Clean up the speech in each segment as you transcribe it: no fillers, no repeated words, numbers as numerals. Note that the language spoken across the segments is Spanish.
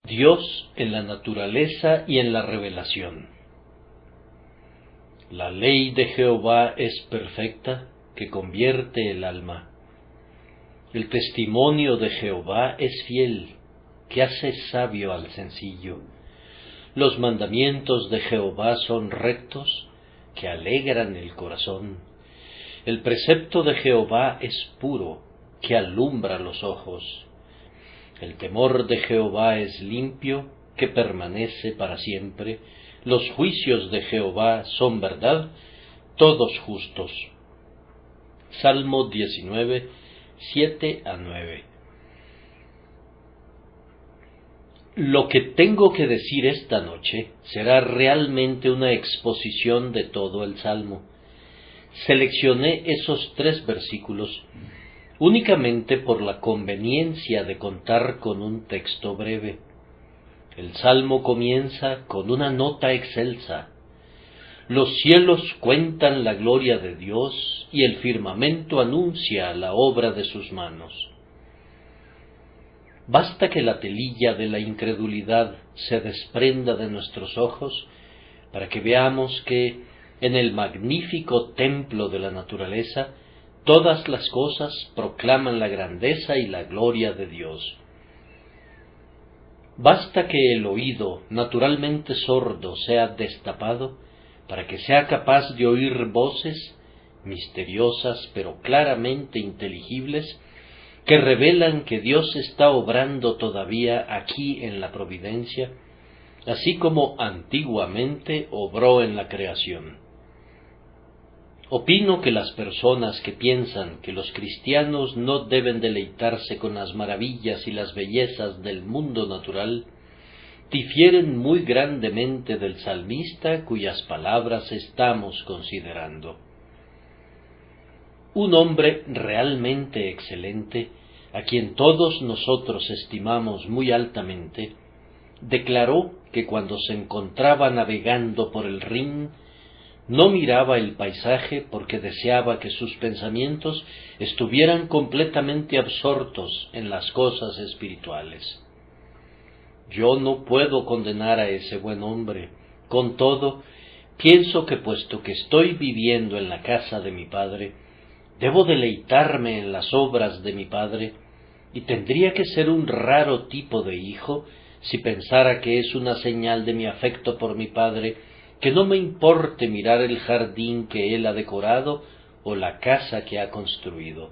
Dios en la naturaleza y en la revelación. La ley de Jehová es perfecta, que convierte el alma. El testimonio de Jehová es fiel, que hace sabio al sencillo. Los mandamientos de Jehová son rectos, que alegran el corazón. El precepto de Jehová es puro, que alumbra los ojos. El temor de Jehová es limpio, que permanece para siempre. Los juicios de Jehová son verdad, todos justos. Salmo 19, 7-9. Lo que tengo que decir esta noche será realmente una exposición de todo el Salmo. Seleccioné esos 3 versículos únicamente por la conveniencia de contar con un texto breve. El Salmo comienza con una nota excelsa. Los cielos cuentan la gloria de Dios y el firmamento anuncia la obra de sus manos. Basta que la telilla de la incredulidad se desprenda de nuestros ojos para que veamos que en el magnífico templo de la naturaleza todas las cosas proclaman la grandeza y la gloria de Dios. Basta que el oído, naturalmente sordo, sea destapado para que sea capaz de oír voces misteriosas pero claramente inteligibles que revelan que Dios está obrando todavía aquí en la providencia, así como antiguamente obró en la creación. Opino que las personas que piensan que los cristianos no deben deleitarse con las maravillas y las bellezas del mundo natural, difieren muy grandemente del salmista cuyas palabras estamos considerando. Un hombre realmente excelente, a quien todos nosotros estimamos muy altamente, declaró que cuando se encontraba navegando por el Rin, no miraba el paisaje porque deseaba que sus pensamientos estuvieran completamente absortos en las cosas espirituales. Yo no puedo condenar a ese buen hombre. Con todo, pienso que puesto que estoy viviendo en la casa de mi padre, debo deleitarme en las obras de mi padre, y tendría que ser un raro tipo de hijo si pensara que es una señal de mi afecto por mi padre que no me importe mirar el jardín que él ha decorado o la casa que ha construido.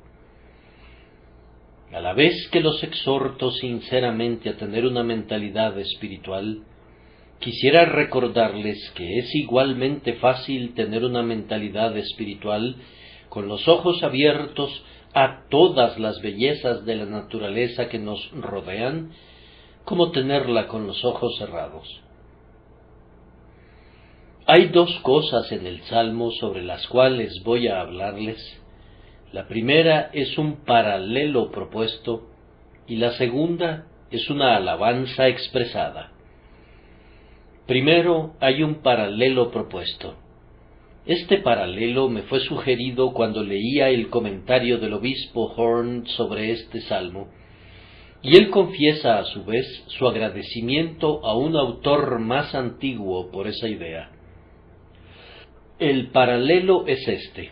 A la vez que los exhorto sinceramente a tener una mentalidad espiritual, quisiera recordarles que es igualmente fácil tener una mentalidad espiritual con los ojos abiertos a todas las bellezas de la naturaleza que nos rodean, como tenerla con los ojos cerrados. Hay 2 cosas en el Salmo sobre las cuales voy a hablarles. La primera es un paralelo propuesto y la segunda es una alabanza expresada. Primero hay un paralelo propuesto. Este paralelo me fue sugerido cuando leía el comentario del obispo Horn sobre este salmo, y él confiesa a su vez su agradecimiento a un autor más antiguo por esa idea. El paralelo es este.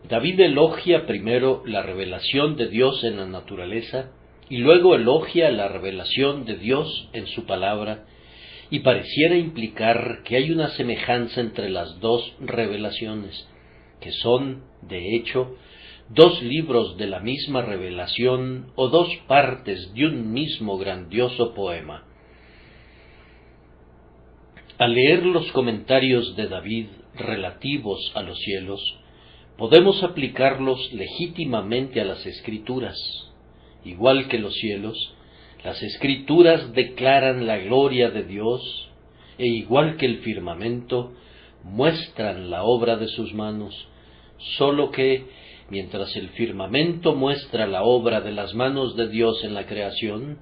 David elogia primero la revelación de Dios en la naturaleza y luego elogia la revelación de Dios en su palabra, y pareciera implicar que hay una semejanza entre las 2 revelaciones, que son, de hecho, 2 libros de la misma revelación o 2 partes de un mismo grandioso poema. Al leer los comentarios de David relativos a los cielos, podemos aplicarlos legítimamente a las Escrituras. Igual que los cielos, las Escrituras declaran la gloria de Dios, e igual que el firmamento, muestran la obra de sus manos, solo que, mientras el firmamento muestra la obra de las manos de Dios en la creación,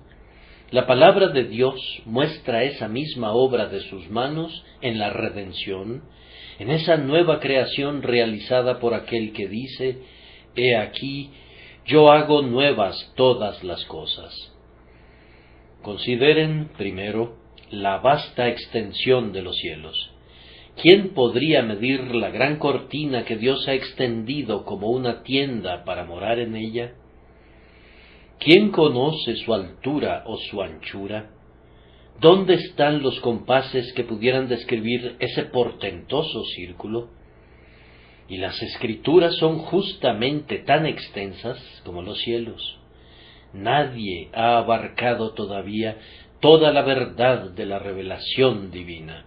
la palabra de Dios muestra esa misma obra de sus manos en la redención, en esa nueva creación realizada por aquel que dice: «He aquí, yo hago nuevas todas las cosas». Consideren, primero, la vasta extensión de los cielos. ¿Quién podría medir la gran cortina que Dios ha extendido como una tienda para morar en ella? ¿Quién conoce su altura o su anchura? ¿Dónde están los compases que pudieran describir ese portentoso círculo? Y las Escrituras son justamente tan extensas como los cielos. Nadie ha abarcado todavía toda la verdad de la revelación divina.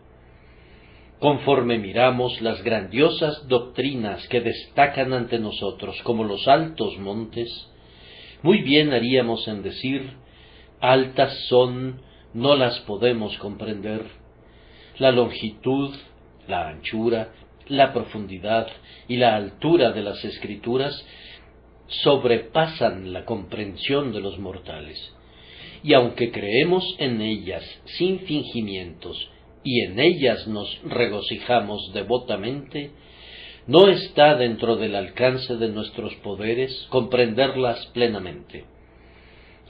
Conforme miramos las grandiosas doctrinas que destacan ante nosotros como los altos montes, muy bien haríamos en decir, altas son, no las podemos comprender. La longitud, la anchura, la profundidad y la altura de las Escrituras sobrepasan la comprensión de los mortales. Y aunque creemos en ellas sin fingimientos y en ellas nos regocijamos devotamente, no está dentro del alcance de nuestros poderes comprenderlas plenamente.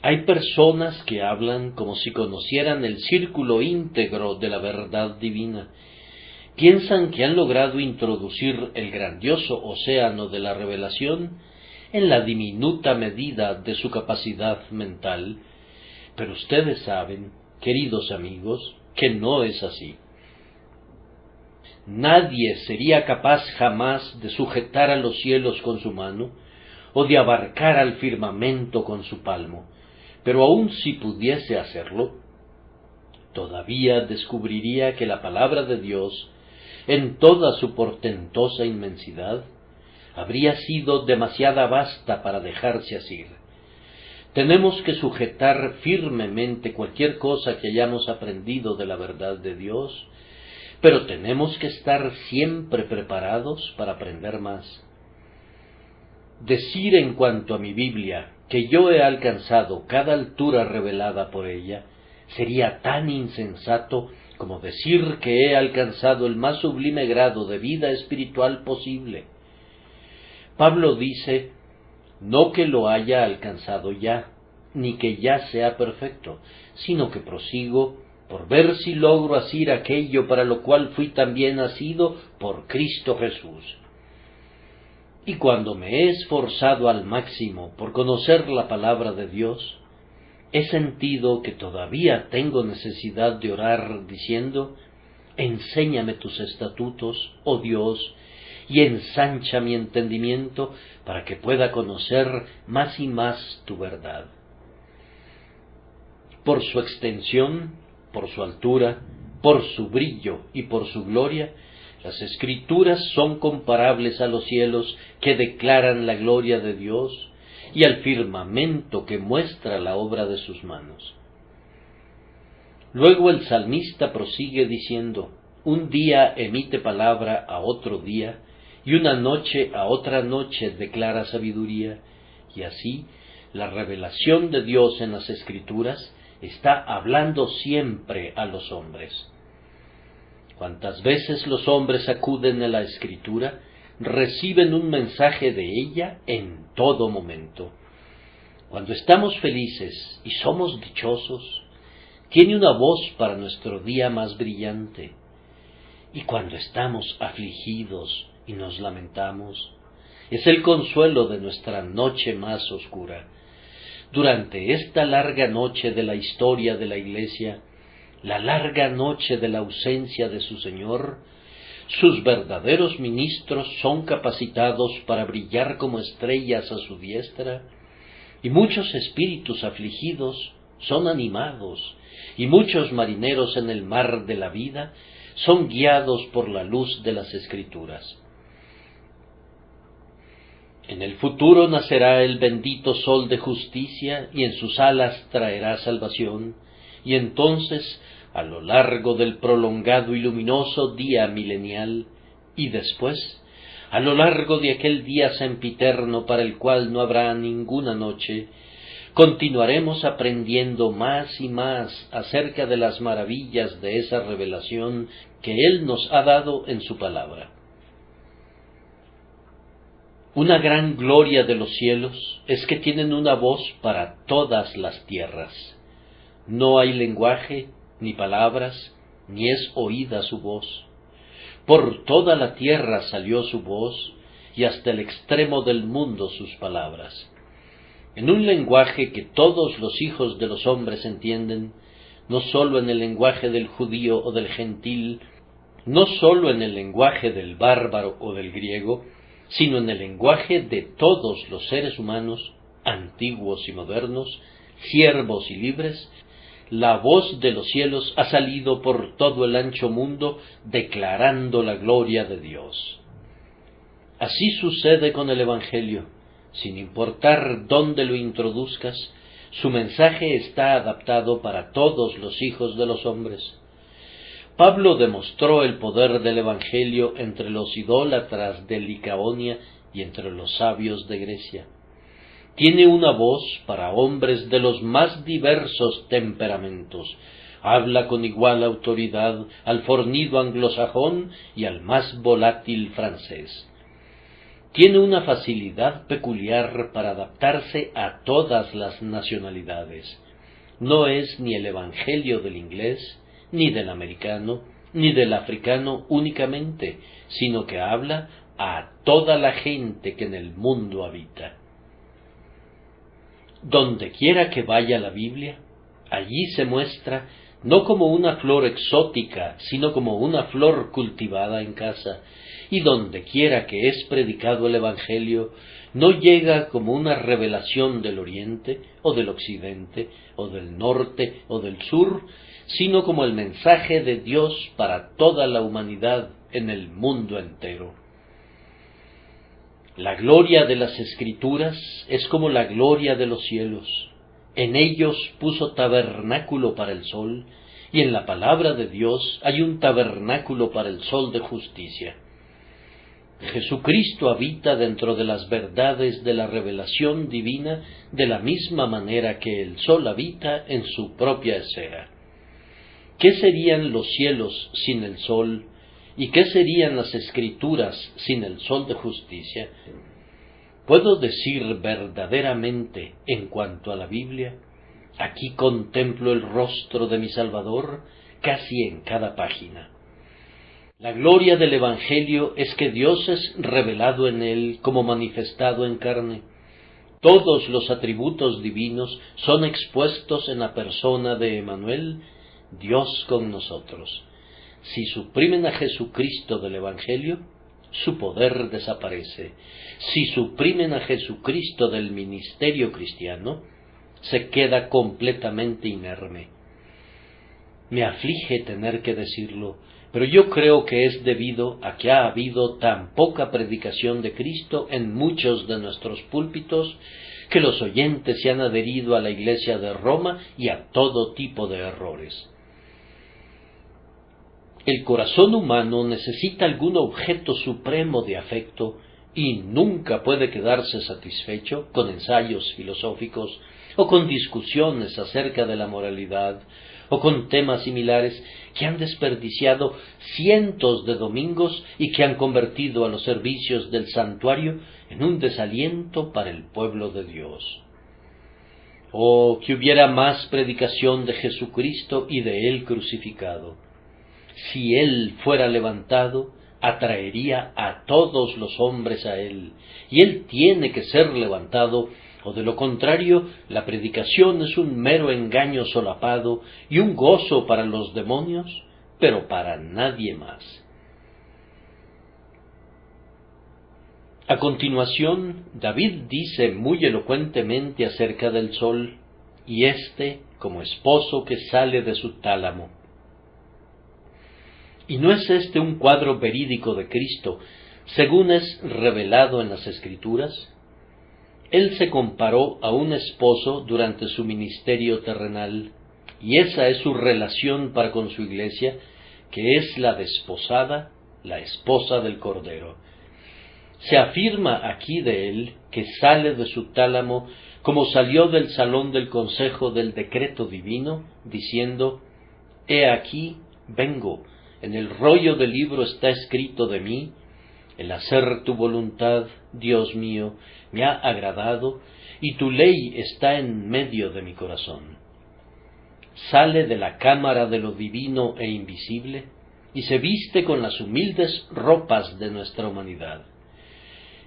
Hay personas que hablan como si conocieran el círculo íntegro de la verdad divina. Piensan que han logrado introducir el grandioso océano de la revelación en la diminuta medida de su capacidad mental, pero ustedes saben, queridos amigos, que no es así. Nadie sería capaz jamás de sujetar a los cielos con su mano o de abarcar al firmamento con su palmo, pero aun si pudiese hacerlo, todavía descubriría que la palabra de Dios, en toda su portentosa inmensidad, habría sido demasiada vasta para dejarse asir. Tenemos que sujetar firmemente cualquier cosa que hayamos aprendido de la verdad de Dios, pero tenemos que estar siempre preparados para aprender más. Decir en cuanto a mi Biblia que yo he alcanzado cada altura revelada por ella sería tan insensato como decir que he alcanzado el más sublime grado de vida espiritual posible. Pablo dice, no que lo haya alcanzado ya, ni que ya sea perfecto, sino que prosigo por ver si logro asir aquello para lo cual fui también asido por Cristo Jesús. Y cuando me he esforzado al máximo por conocer la palabra de Dios, he sentido que todavía tengo necesidad de orar diciendo, enséñame tus estatutos, oh Dios, y ensancha mi entendimiento para que pueda conocer más y más tu verdad. Por su extensión, por su altura, por su brillo y por su gloria, las Escrituras son comparables a los cielos que declaran la gloria de Dios y al firmamento que muestra la obra de sus manos. Luego el salmista prosigue diciendo, un día emite palabra a otro día, y una noche a otra noche declara sabiduría, y así la revelación de Dios en las Escrituras está hablando siempre a los hombres. Cuantas veces los hombres acuden a la Escritura, reciben un mensaje de ella en todo momento. Cuando estamos felices y somos dichosos, tiene una voz para nuestro día más brillante. Y cuando estamos afligidos y nos lamentamos, es el consuelo de nuestra noche más oscura. Durante esta larga noche de la historia de la Iglesia, la larga noche de la ausencia de su Señor, sus verdaderos ministros son capacitados para brillar como estrellas a su diestra, y muchos espíritus afligidos son animados, y muchos marineros en el mar de la vida son guiados por la luz de las Escrituras. En el futuro nacerá el bendito sol de justicia, y en sus alas traerá salvación, y entonces, a lo largo del prolongado y luminoso día milenial, y después, a lo largo de aquel día sempiterno para el cual no habrá ninguna noche, continuaremos aprendiendo más y más acerca de las maravillas de esa revelación que Él nos ha dado en su palabra. Una gran gloria de los cielos es que tienen una voz para todas las tierras. No hay lenguaje, ni palabras, ni es oída su voz. Por toda la tierra salió su voz, y hasta el extremo del mundo sus palabras. En un lenguaje que todos los hijos de los hombres entienden, no sólo en el lenguaje del judío o del gentil, no sólo en el lenguaje del bárbaro o del griego, sino en el lenguaje de todos los seres humanos, antiguos y modernos, siervos y libres, la voz de los cielos ha salido por todo el ancho mundo declarando la gloria de Dios. Así sucede con el Evangelio. Sin importar dónde lo introduzcas, su mensaje está adaptado para todos los hijos de los hombres. Pablo demostró el poder del Evangelio entre los idólatras de Licaonia y entre los sabios de Grecia. Tiene una voz para hombres de los más diversos temperamentos. Habla con igual autoridad al fornido anglosajón y al más volátil francés. Tiene una facilidad peculiar para adaptarse a todas las nacionalidades. No es ni el Evangelio del inglés, ni del americano, ni del africano únicamente, sino que habla a toda la gente que en el mundo habita. Donde quiera que vaya la Biblia, allí se muestra no como una flor exótica, sino como una flor cultivada en casa, y donde quiera que es predicado el Evangelio, no llega como una revelación del oriente, o del occidente, o del norte, o del sur, sino como el mensaje de Dios para toda la humanidad en el mundo entero. La gloria de las Escrituras es como la gloria de los cielos. En ellos puso tabernáculo para el sol, y en la palabra de Dios hay un tabernáculo para el sol de justicia. Jesucristo habita dentro de las verdades de la revelación divina de la misma manera que el sol habita en su propia esfera. ¿Qué serían los cielos sin el sol? ¿Y qué serían las Escrituras sin el sol de justicia? Puedo decir verdaderamente en cuanto a la Biblia, aquí contemplo el rostro de mi Salvador casi en cada página. La gloria del Evangelio es que Dios es revelado en él como manifestado en carne. Todos los atributos divinos son expuestos en la persona de Emmanuel, Dios con nosotros. Si suprimen a Jesucristo del Evangelio, su poder desaparece. Si suprimen a Jesucristo del ministerio cristiano, se queda completamente inerme. Me aflige tener que decirlo, pero yo creo que es debido a que ha habido tan poca predicación de Cristo en muchos de nuestros púlpitos, que los oyentes se han adherido a la Iglesia de Roma y a todo tipo de errores. El corazón humano necesita algún objeto supremo de afecto y nunca puede quedarse satisfecho con ensayos filosóficos o con discusiones acerca de la moralidad o con temas similares que han desperdiciado cientos de domingos y que han convertido a los servicios del santuario en un desaliento para el pueblo de Dios. Oh, que hubiera más predicación de Jesucristo y de Él crucificado. Si Él fuera levantado, atraería a todos los hombres a Él, y Él tiene que ser levantado, o de lo contrario, la predicación es un mero engaño solapado y un gozo para los demonios, pero para nadie más. A continuación, David dice muy elocuentemente acerca del sol, y éste como esposo que sale de su tálamo. ¿Y no es este un cuadro verídico de Cristo, según es revelado en las Escrituras? Él se comparó a un esposo durante su ministerio terrenal, y esa es su relación para con su iglesia, que es la desposada, la esposa del Cordero. Se afirma aquí de él que sale de su tálamo como salió del salón del consejo del decreto divino, diciendo: «He aquí, vengo, en el rollo del libro está escrito de mí, el hacer tu voluntad, Dios mío, me ha agradado, y tu ley está en medio de mi corazón». sale de la cámara de lo divino e invisible y se viste con las humildes ropas de nuestra humanidad.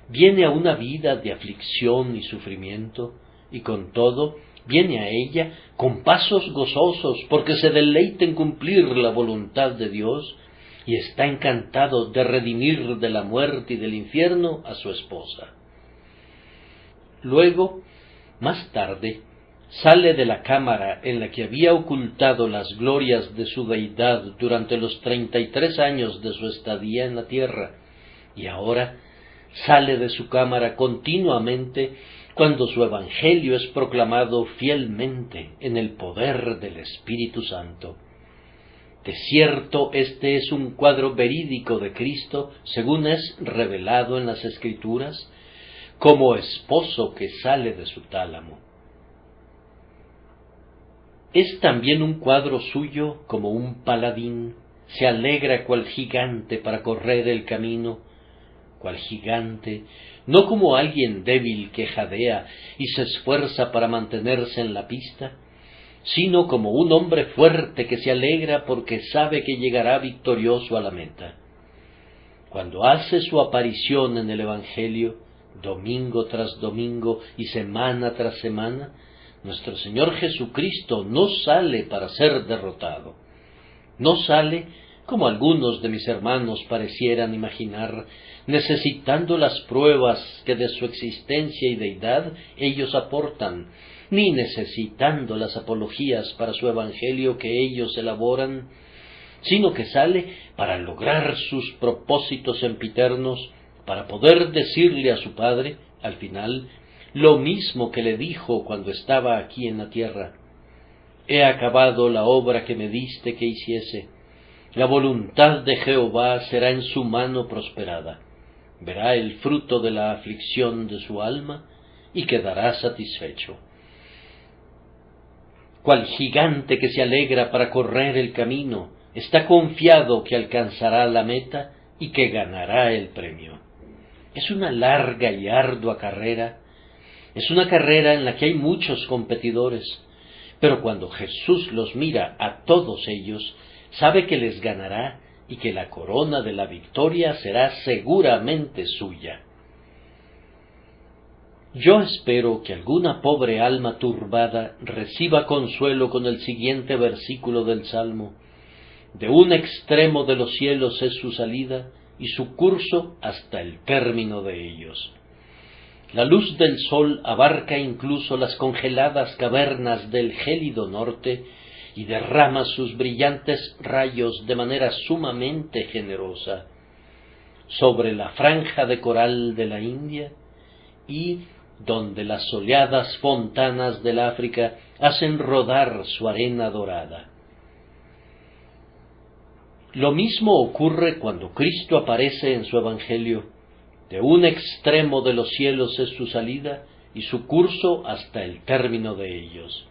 Viene a una vida de aflicción y sufrimiento, y con todo viene a ella con pasos gozosos, porque se deleita en cumplir la voluntad de Dios, y está encantado de redimir de la muerte y del infierno a su esposa. Luego, más tarde, sale de la cámara en la que había ocultado las glorias de su deidad durante los 33 años de su estadía en la tierra, y ahora sale de su cámara continuamente cuando su evangelio es proclamado fielmente en el poder del Espíritu Santo. De cierto, este es un cuadro verídico de Cristo, según es revelado en las Escrituras, como esposo que sale de su tálamo. Es también un cuadro suyo como un paladín, se alegra cual gigante para correr el camino, cual gigante, no como alguien débil que jadea y se esfuerza para mantenerse en la pista, sino como un hombre fuerte que se alegra porque sabe que llegará victorioso a la meta. Cuando hace su aparición en el Evangelio, domingo tras domingo y semana tras semana, nuestro Señor Jesucristo no sale para ser derrotado. No sale, como algunos de mis hermanos parecieran imaginar, necesitando las pruebas que de su existencia y deidad ellos aportan, ni necesitando las apologías para su evangelio que ellos elaboran, sino que sale para lograr sus propósitos sempiternos, para poder decirle a su Padre, al final, lo mismo que le dijo cuando estaba aquí en la tierra: he acabado la obra que me diste que hiciese. La voluntad de Jehová será en su mano prosperada. Verá el fruto de la aflicción de su alma y quedará satisfecho. Cual gigante que se alegra para correr el camino, está confiado que alcanzará la meta y que ganará el premio. Es una larga y ardua carrera. Es una carrera en la que hay muchos competidores, pero cuando Jesús los mira a todos ellos, sabe que les ganará y que la corona de la victoria será seguramente suya. Yo espero que alguna pobre alma turbada reciba consuelo con el siguiente versículo del Salmo: de un extremo de los cielos es su salida y su curso hasta el término de ellos. La luz del sol abarca incluso las congeladas cavernas del gélido norte y derrama sus brillantes rayos de manera sumamente generosa sobre la franja de coral de la India y donde las soleadas fontanas del África hacen rodar su arena dorada. Lo mismo ocurre cuando Cristo aparece en su Evangelio. De un extremo de los cielos es su salida y su curso hasta el término de ellos.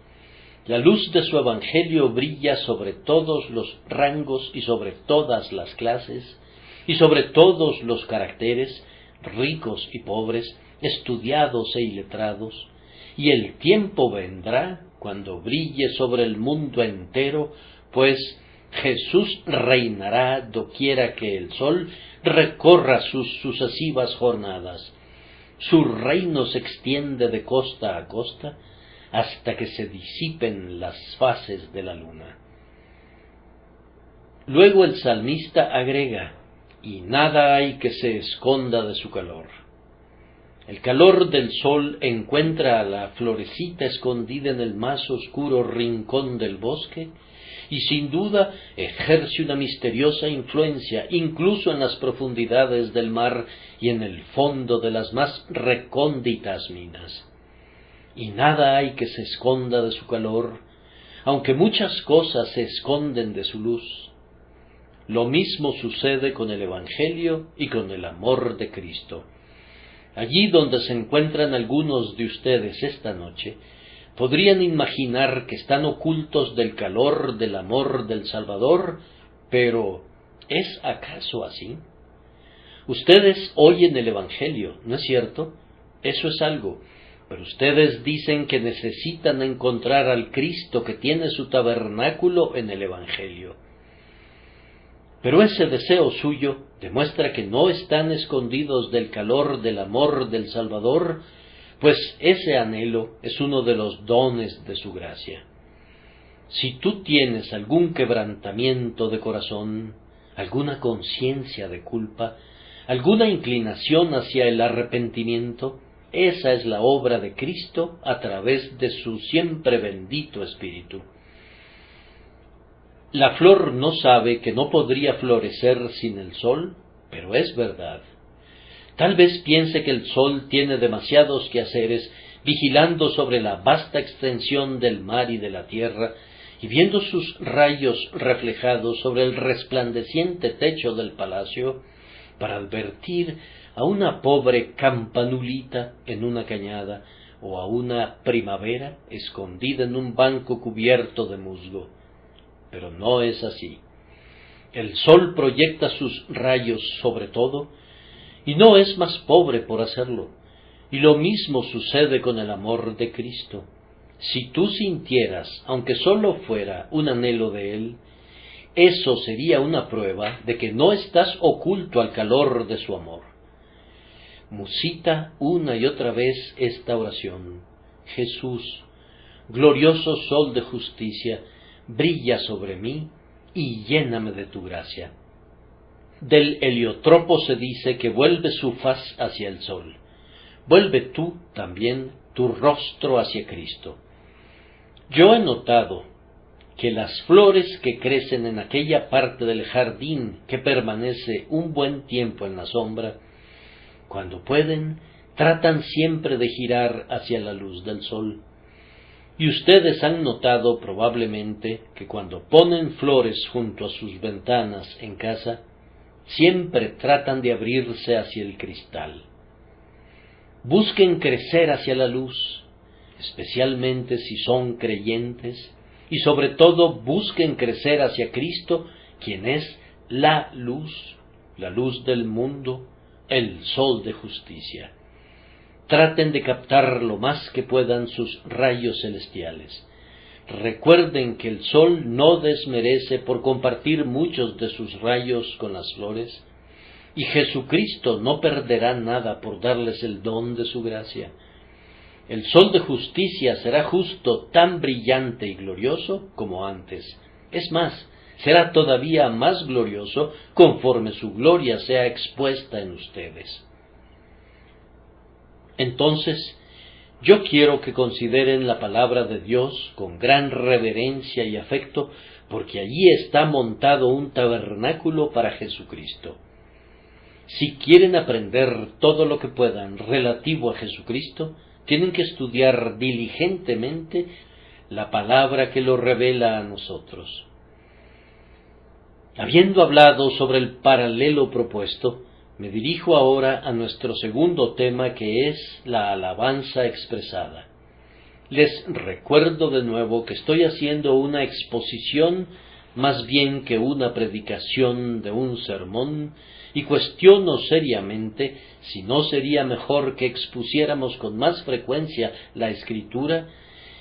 La luz de su Evangelio brilla sobre todos los rangos y sobre todas las clases y sobre todos los caracteres, ricos y pobres, estudiados e iletrados, y el tiempo vendrá cuando brille sobre el mundo entero, pues Jesús reinará doquiera que el sol recorra sus sucesivas jornadas. Su reino se extiende de costa a costa hasta que se disipen las fases de la luna. Luego el salmista agrega: y nada hay que se esconda de su calor. El calor del sol encuentra a la florecita escondida en el más oscuro rincón del bosque y sin duda ejerce una misteriosa influencia incluso en las profundidades del mar y en el fondo de las más recónditas minas. Y nada hay que se esconda de su calor, aunque muchas cosas se esconden de su luz. Lo mismo sucede con el Evangelio y con el amor de Cristo. Allí donde se encuentran algunos de ustedes esta noche, podrían imaginar que están ocultos del calor del amor del Salvador, pero ¿es acaso así? Ustedes oyen el Evangelio, ¿no es cierto? Eso es algo. Pero ustedes dicen que necesitan encontrar al Cristo que tiene su tabernáculo en el Evangelio. Pero ese deseo suyo demuestra que no están escondidos del calor del amor del Salvador, pues ese anhelo es uno de los dones de su gracia. Si tú tienes algún quebrantamiento de corazón, alguna conciencia de culpa, alguna inclinación hacia el arrepentimiento, esa es la obra de Cristo a través de su siempre bendito Espíritu. La flor no sabe que no podría florecer sin el sol, pero es verdad. Tal vez piense que el sol tiene demasiados quehaceres vigilando sobre la vasta extensión del mar y de la tierra, y viendo sus rayos reflejados sobre el resplandeciente techo del palacio, para advertir a una pobre campanulita en una cañada, o a una primavera escondida en un banco cubierto de musgo. Pero no es así. El sol proyecta sus rayos sobre todo, y no es más pobre por hacerlo. Y lo mismo sucede con el amor de Cristo. Si tú sintieras, aunque solo fuera un anhelo de Él, eso sería una prueba de que no estás oculto al calor de su amor. Musita una y otra vez esta oración: Jesús, glorioso sol de justicia, brilla sobre mí y lléname de tu gracia. Del heliotropo se dice que vuelve su faz hacia el sol. Vuelve tú también tu rostro hacia Cristo. Yo he notado que las flores que crecen en aquella parte del jardín que permanece un buen tiempo en la sombra, cuando pueden, tratan siempre de girar hacia la luz del sol. Y ustedes han notado probablemente que cuando ponen flores junto a sus ventanas en casa, siempre tratan de abrirse hacia el cristal. Busquen crecer hacia la luz, especialmente si son creyentes, y sobre todo busquen crecer hacia Cristo, quien es la luz del mundo, el sol de justicia. Traten de captar lo más que puedan sus rayos celestiales. Recuerden que el sol no desmerece por compartir muchos de sus rayos con las flores, y Jesucristo no perderá nada por darles el don de su gracia. El sol de justicia será justo tan brillante y glorioso como antes. Es más, será todavía más glorioso conforme su gloria sea expuesta en ustedes. Entonces, yo quiero que consideren la palabra de Dios con gran reverencia y afecto, porque allí está montado un tabernáculo para Jesucristo. Si quieren aprender todo lo que puedan relativo a Jesucristo, tienen que estudiar diligentemente la palabra que lo revela a nosotros. Habiendo hablado sobre el paralelo propuesto, me dirijo ahora a nuestro segundo tema, que es la alabanza expresada. Les recuerdo de nuevo que estoy haciendo una exposición más bien que una predicación de un sermón, y cuestiono seriamente si no sería mejor que expusiéramos con más frecuencia la Escritura,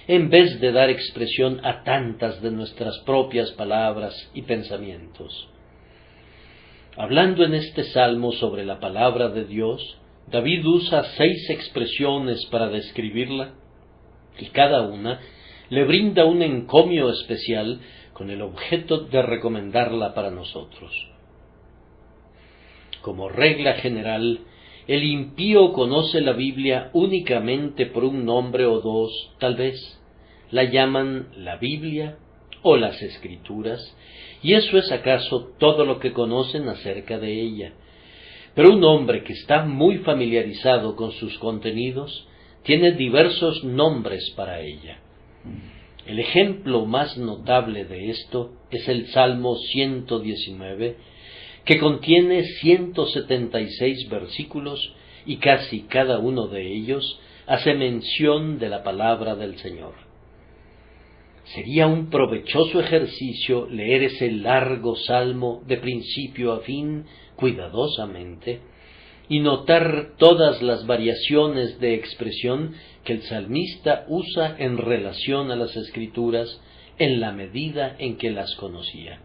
en vez de dar expresión a tantas de nuestras propias palabras y pensamientos. Hablando en este salmo sobre la palabra de Dios, David usa 6 expresiones para describirla, y cada una le brinda un encomio especial con el objeto de recomendarla para nosotros. Como regla general, el impío conoce la Biblia únicamente por un nombre o dos, tal vez. La llaman la Biblia o las Escrituras, y eso es acaso todo lo que conocen acerca de ella. Pero un hombre que está muy familiarizado con sus contenidos tiene diversos nombres para ella. El ejemplo más notable de esto es el Salmo 119, que contiene 176 versículos, y casi cada uno de ellos hace mención de la palabra del Señor. Sería un provechoso ejercicio leer ese largo salmo de principio a fin cuidadosamente y notar todas las variaciones de expresión que el salmista usa en relación a las Escrituras en la medida en que las conocía.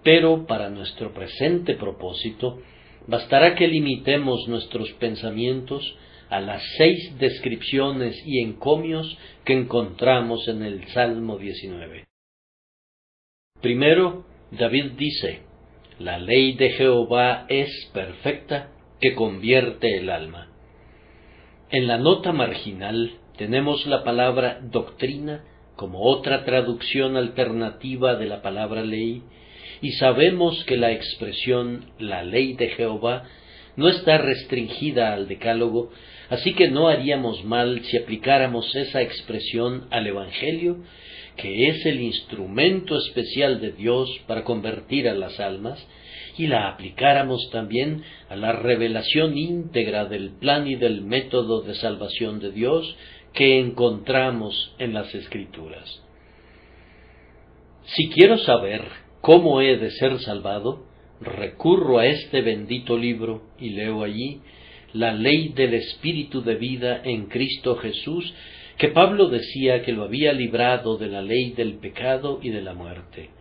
Pero para nuestro presente propósito, bastará que limitemos nuestros pensamientos a las 6 descripciones y encomios que encontramos en el Salmo 19. Primero, David dice: la ley de Jehová es perfecta, que convierte el alma. En la nota marginal tenemos la palabra doctrina como otra traducción alternativa de la palabra ley, y sabemos que la expresión la ley de Jehová no está restringida al Decálogo, así que no haríamos mal si aplicáramos esa expresión al Evangelio, que es el instrumento especial de Dios para convertir a las almas, y la aplicáramos también a la revelación íntegra del plan y del método de salvación de Dios que encontramos en las Escrituras. Si quiero saber cómo he de ser salvado, recurro a este bendito libro y leo allí la ley del Espíritu de vida en Cristo Jesús, que Pablo decía que lo había librado de la ley del pecado y de la muerte.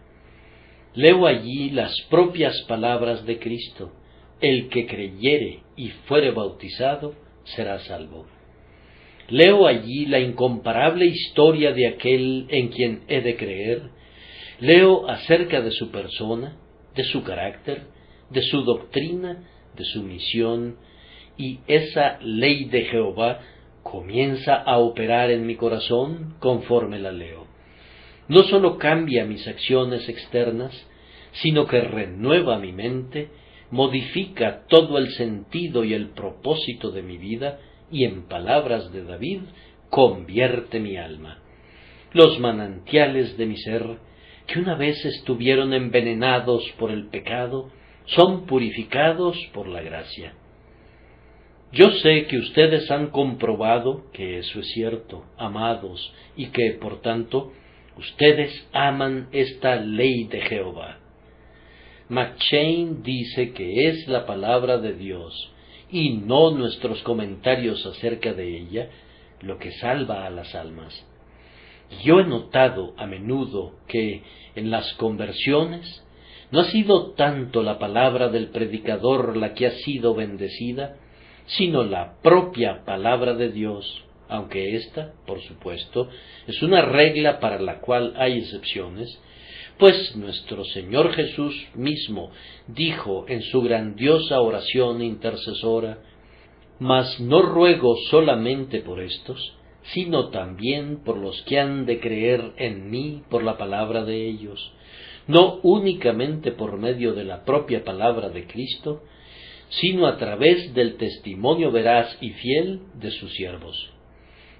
Leo allí las propias palabras de Cristo: el que creyere y fuere bautizado será salvo. Leo allí la incomparable historia de aquel en quien he de creer. Leo acerca de su persona, de su carácter, de su doctrina, de su misión, y esa ley de Jehová comienza a operar en mi corazón conforme la leo. No sólo cambia mis acciones externas, sino que renueva mi mente, modifica todo el sentido y el propósito de mi vida, y en palabras de David, convierte mi alma. Los manantiales de mi ser, que una vez estuvieron envenenados por el pecado, son purificados por la gracia. Yo sé que ustedes han comprobado que eso es cierto, amados, y que, por tanto, ustedes aman esta ley de Jehová. McChain dice que es la palabra de Dios, y no nuestros comentarios acerca de ella, lo que salva a las almas. Yo he notado a menudo que en las conversiones no ha sido tanto la palabra del predicador la que ha sido bendecida, sino la propia palabra de Dios, aunque esta, por supuesto, es una regla para la cual hay excepciones, pues nuestro Señor Jesús mismo dijo en su grandiosa oración intercesora: «Mas no ruego solamente por estos, sino también por los que han de creer en mí por la palabra de ellos, no únicamente por medio de la propia palabra de Cristo, sino a través del testimonio veraz y fiel de sus siervos».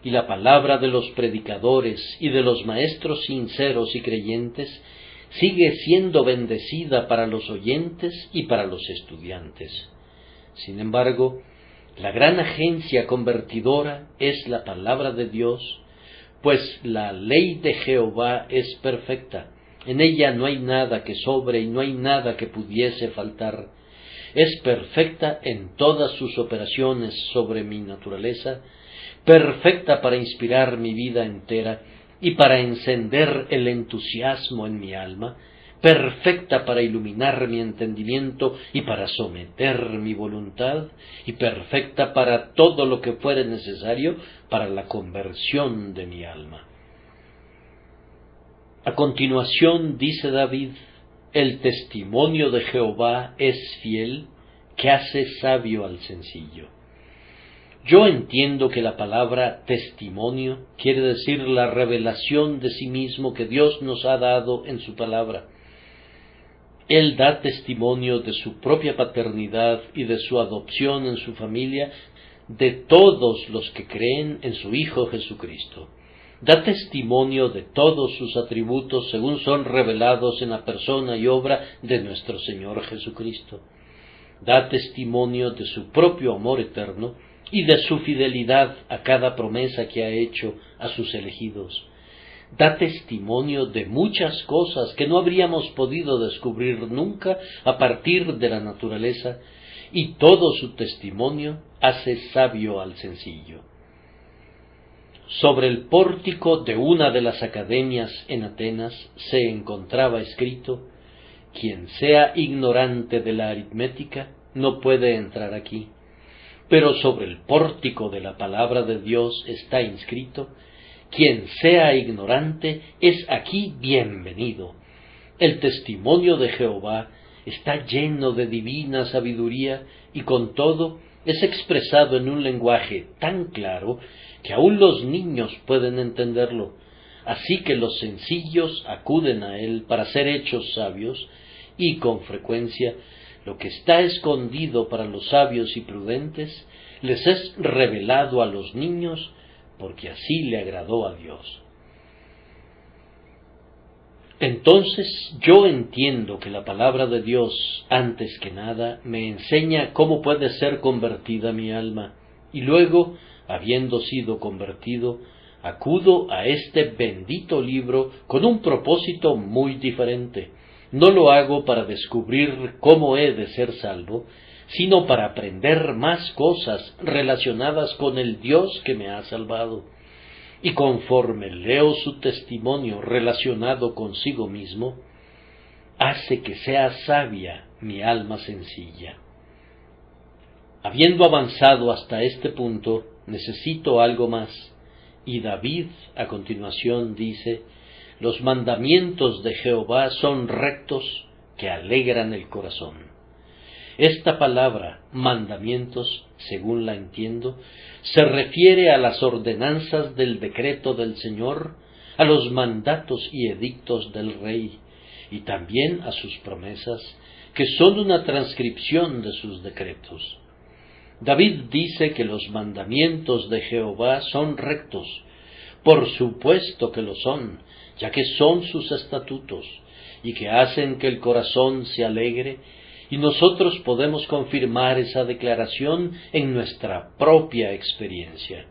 Y la palabra de los predicadores y de los maestros sinceros y creyentes sigue siendo bendecida para los oyentes y para los estudiantes. Sin embargo, la gran agencia convertidora es la palabra de Dios, pues la ley de Jehová es perfecta. En ella no hay nada que sobre y no hay nada que pudiese faltar. Es perfecta en todas sus operaciones sobre mi naturaleza, perfecta para inspirar mi vida entera y para encender el entusiasmo en mi alma, perfecta para iluminar mi entendimiento y para someter mi voluntad, y perfecta para todo lo que fuere necesario para la conversión de mi alma. A continuación dice David: «El testimonio de Jehová es fiel, que hace sabio al sencillo». Yo entiendo que la palabra testimonio quiere decir la revelación de sí mismo que Dios nos ha dado en su palabra. Él da testimonio de su propia paternidad y de su adopción en su familia, de todos los que creen en su Hijo Jesucristo. Da testimonio de todos sus atributos según son revelados en la persona y obra de nuestro Señor Jesucristo. Da testimonio de su propio amor eterno y de su fidelidad a cada promesa que ha hecho a sus elegidos. Da testimonio de muchas cosas que no habríamos podido descubrir nunca a partir de la naturaleza, y todo su testimonio hace sabio al sencillo. Sobre el pórtico de una de las academias en Atenas se encontraba escrito: quien sea ignorante de la aritmética no puede entrar aquí. Pero sobre el pórtico de la palabra de Dios está inscrito: quien sea ignorante es aquí bienvenido. El testimonio de Jehová está lleno de divina sabiduría y con todo es expresado en un lenguaje tan claro que aun los niños pueden entenderlo. Así que los sencillos acuden a él para ser hechos sabios, y con frecuencia lo que está escondido para los sabios y prudentes les es revelado a los niños, porque así le agradó a Dios. Entonces yo entiendo que la palabra de Dios, antes que nada, me enseña cómo puede ser convertida mi alma, y luego, habiendo sido convertido, acudo a este bendito libro con un propósito muy diferente. No lo hago para descubrir cómo he de ser salvo, sino para aprender más cosas relacionadas con el Dios que me ha salvado. Y conforme leo su testimonio relacionado consigo mismo, hace que sea sabia mi alma sencilla. Habiendo avanzado hasta este punto, necesito algo más, y David a continuación dice: los mandamientos de Jehová son rectos, que alegran el corazón. Esta palabra, mandamientos, según la entiendo, se refiere a las ordenanzas del decreto del Señor, a los mandatos y edictos del Rey, y también a sus promesas, que son una transcripción de sus decretos. David dice que los mandamientos de Jehová son rectos. Por supuesto que lo son, ya que son sus estatutos, y que hacen que el corazón se alegre, y nosotros podemos confirmar esa declaración en nuestra propia experiencia.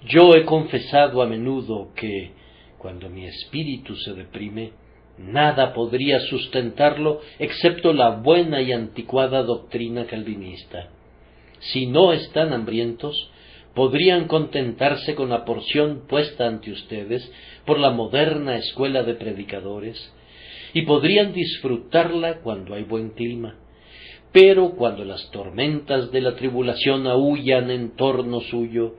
Yo he confesado a menudo que, cuando mi espíritu se deprime, nada podría sustentarlo excepto la buena y anticuada doctrina calvinista. Si no están hambrientos, podrían contentarse con la porción puesta ante ustedes por la moderna escuela de predicadores, y podrían disfrutarla cuando hay buen clima. Pero cuando las tormentas de la tribulación aúllan en torno suyo,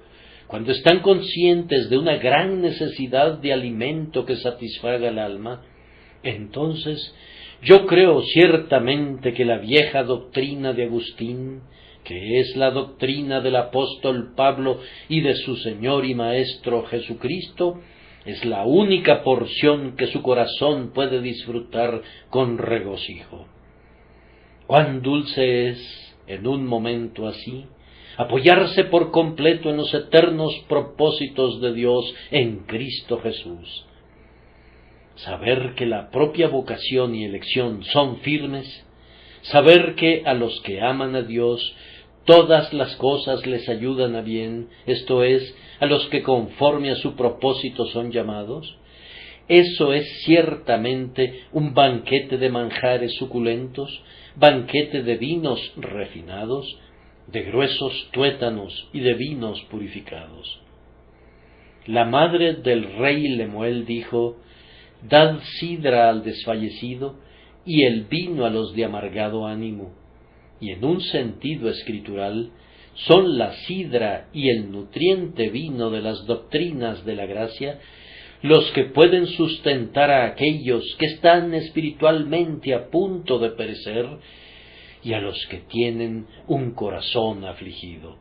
cuando están conscientes de una gran necesidad de alimento que satisfaga el alma, entonces yo creo ciertamente que la vieja doctrina de Agustín, que es la doctrina del apóstol Pablo y de su Señor y Maestro Jesucristo, es la única porción que su corazón puede disfrutar con regocijo. Cuán dulce es, en un momento así, apoyarse por completo en los eternos propósitos de Dios en Cristo Jesús. Saber que la propia vocación y elección son firmes, saber que a los que aman a Dios todas las cosas les ayudan a bien, esto es, a los que conforme a su propósito son llamados, eso es ciertamente un banquete de manjares suculentos, banquete de vinos refinados, de gruesos tuétanos y de vinos purificados. La madre del rey Lemuel dijo: dad sidra al desfallecido y el vino a los de amargado ánimo. Y en un sentido escritural, son la sidra y el nutriente vino de las doctrinas de la gracia los que pueden sustentar a aquellos que están espiritualmente a punto de perecer y a los que tienen un corazón afligido.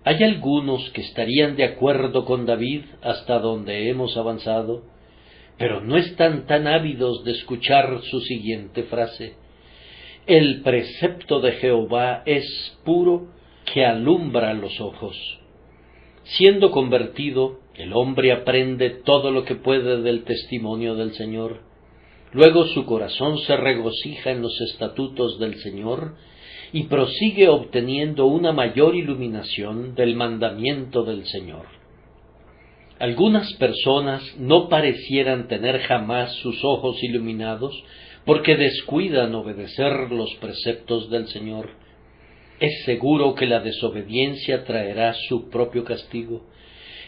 Hay algunos que estarían de acuerdo con David hasta donde hemos avanzado, pero no están tan ávidos de escuchar su siguiente frase: el precepto de Jehová es puro, que alumbra los ojos. Siendo convertido, el hombre aprende todo lo que puede del testimonio del Señor. Luego su corazón se regocija en los estatutos del Señor y prosigue obteniendo una mayor iluminación del mandamiento del Señor. Algunas personas no parecieran tener jamás sus ojos iluminados porque descuidan obedecer los preceptos del Señor, es seguro que la desobediencia traerá su propio castigo.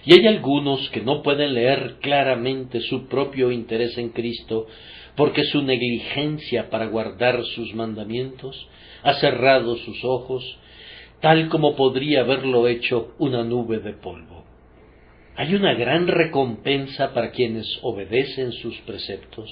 Y hay algunos que no pueden leer claramente su propio interés en Cristo, porque su negligencia para guardar sus mandamientos ha cerrado sus ojos, tal como podría haberlo hecho una nube de polvo. Hay una gran recompensa para quienes obedecen sus preceptos,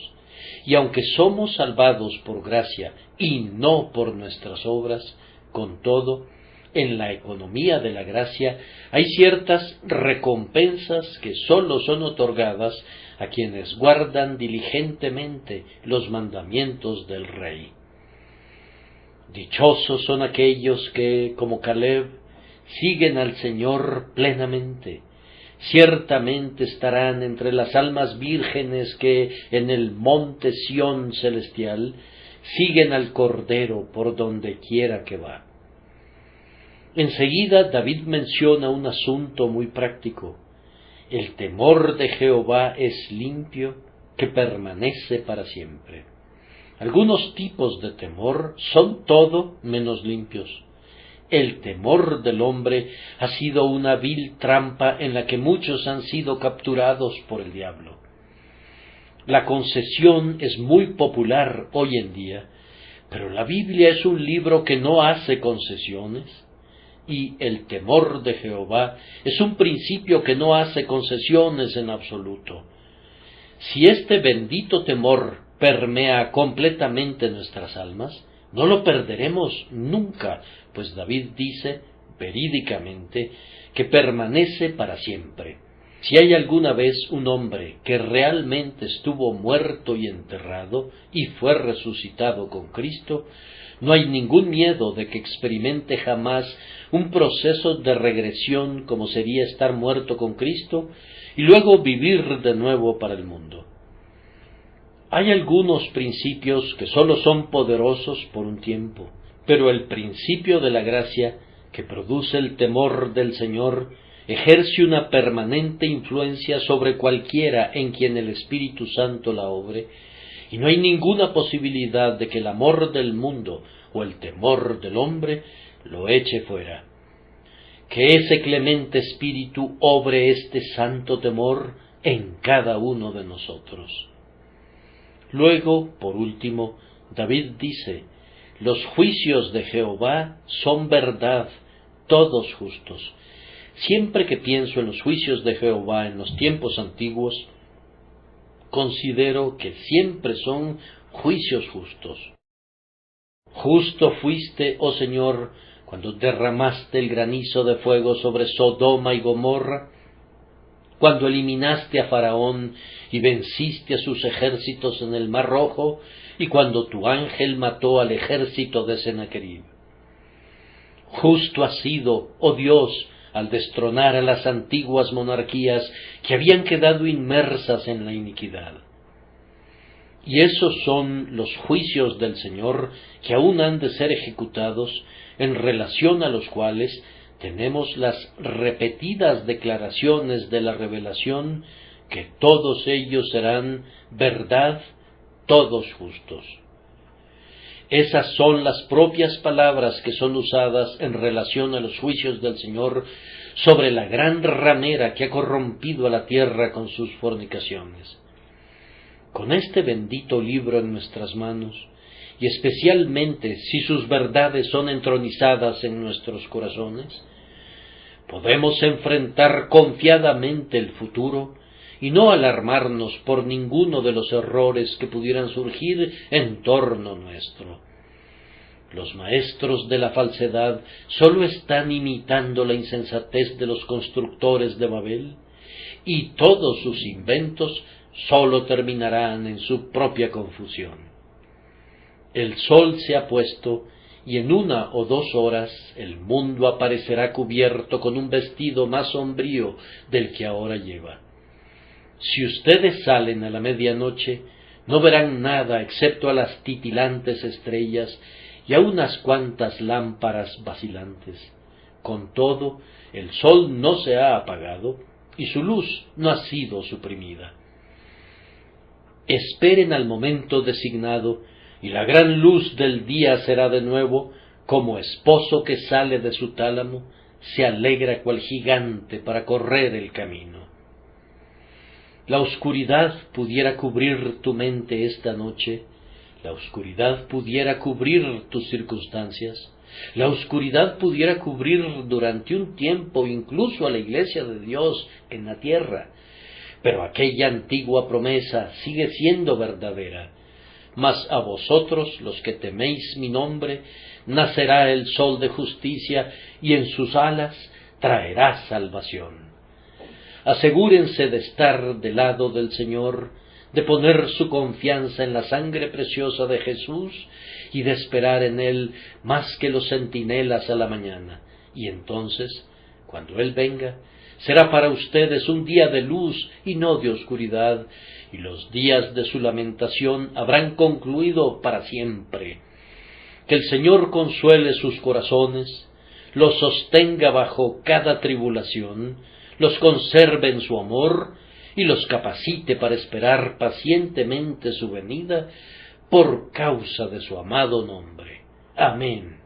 y aunque somos salvados por gracia y no por nuestras obras, con todo, en la economía de la gracia hay ciertas recompensas que sólo son otorgadas a quienes guardan diligentemente los mandamientos del Rey. Dichosos son aquellos que, como Caleb, siguen al Señor plenamente. Ciertamente estarán entre las almas vírgenes que en el monte Sión celestial siguen al Cordero por donde quiera que va. Enseguida David menciona un asunto muy práctico. El temor de Jehová es limpio, que permanece para siempre. Algunos tipos de temor son todo menos limpios. El temor del hombre ha sido una vil trampa en la que muchos han sido capturados por el diablo. La concesión es muy popular hoy en día, pero la Biblia es un libro que no hace concesiones, y el temor de Jehová es un principio que no hace concesiones en absoluto. Si este bendito temor permea completamente nuestras almas, no lo perderemos nunca, pues David dice, verídicamente, que permanece para siempre. Si hay alguna vez un hombre que realmente estuvo muerto y enterrado y fue resucitado con Cristo, no hay ningún miedo de que experimente jamás un proceso de regresión como sería estar muerto con Cristo y luego vivir de nuevo para el mundo. Hay algunos principios que sólo son poderosos por un tiempo, pero el principio de la gracia, que produce el temor del Señor, ejerce una permanente influencia sobre cualquiera en quien el Espíritu Santo la obre, y no hay ninguna posibilidad de que el amor del mundo o el temor del hombre lo eche fuera. Que ese clemente Espíritu obre este santo temor en cada uno de nosotros. Luego, por último, David dice, los juicios de Jehová son verdad, todos justos. Siempre que pienso en los juicios de Jehová en los tiempos antiguos, considero que siempre son juicios justos. Justo fuiste, oh Señor, cuando derramaste el granizo de fuego sobre Sodoma y Gomorra, cuando eliminaste a Faraón y venciste a sus ejércitos en el Mar Rojo, y cuando tu ángel mató al ejército de Sennacherib. Justo has sido, oh Dios, al destronar a las antiguas monarquías que habían quedado inmersas en la iniquidad. Y esos son los juicios del Señor que aún han de ser ejecutados, en relación a los cuales tenemos las repetidas declaraciones de la revelación, que todos ellos serán verdad, todos justos. Esas son las propias palabras que son usadas en relación a los juicios del Señor sobre la gran ramera que ha corrompido a la tierra con sus fornicaciones. Con este bendito libro en nuestras manos, y especialmente si sus verdades son entronizadas en nuestros corazones, podemos enfrentar confiadamente el futuro y no alarmarnos por ninguno de los errores que pudieran surgir en torno nuestro. Los maestros de la falsedad sólo están imitando la insensatez de los constructores de Babel, y todos sus inventos sólo terminarán en su propia confusión. El sol se ha puesto, y en 1 o 2 horas el mundo aparecerá cubierto con un vestido más sombrío del que ahora lleva. Si ustedes salen a la medianoche, no verán nada excepto a las titilantes estrellas y a unas cuantas lámparas vacilantes. Con todo, el sol no se ha apagado y su luz no ha sido suprimida. Esperen al momento designado, y la gran luz del día será de nuevo, como esposo que sale de su tálamo, se alegra cual gigante para correr el camino. La oscuridad pudiera cubrir tu mente esta noche, la oscuridad pudiera cubrir tus circunstancias, la oscuridad pudiera cubrir durante un tiempo incluso a la Iglesia de Dios en la tierra, pero aquella antigua promesa sigue siendo verdadera. Mas a vosotros, los que teméis mi nombre, nacerá el sol de justicia, y en sus alas traerá salvación. Asegúrense de estar del lado del Señor, de poner su confianza en la sangre preciosa de Jesús, y de esperar en Él más que los centinelas a la mañana. Y entonces, cuando Él venga, será para ustedes un día de luz y no de oscuridad, y los días de su lamentación habrán concluido para siempre. Que el Señor consuele sus corazones, los sostenga bajo cada tribulación, los conserve en su amor y los capacite para esperar pacientemente su venida por causa de su amado nombre. Amén.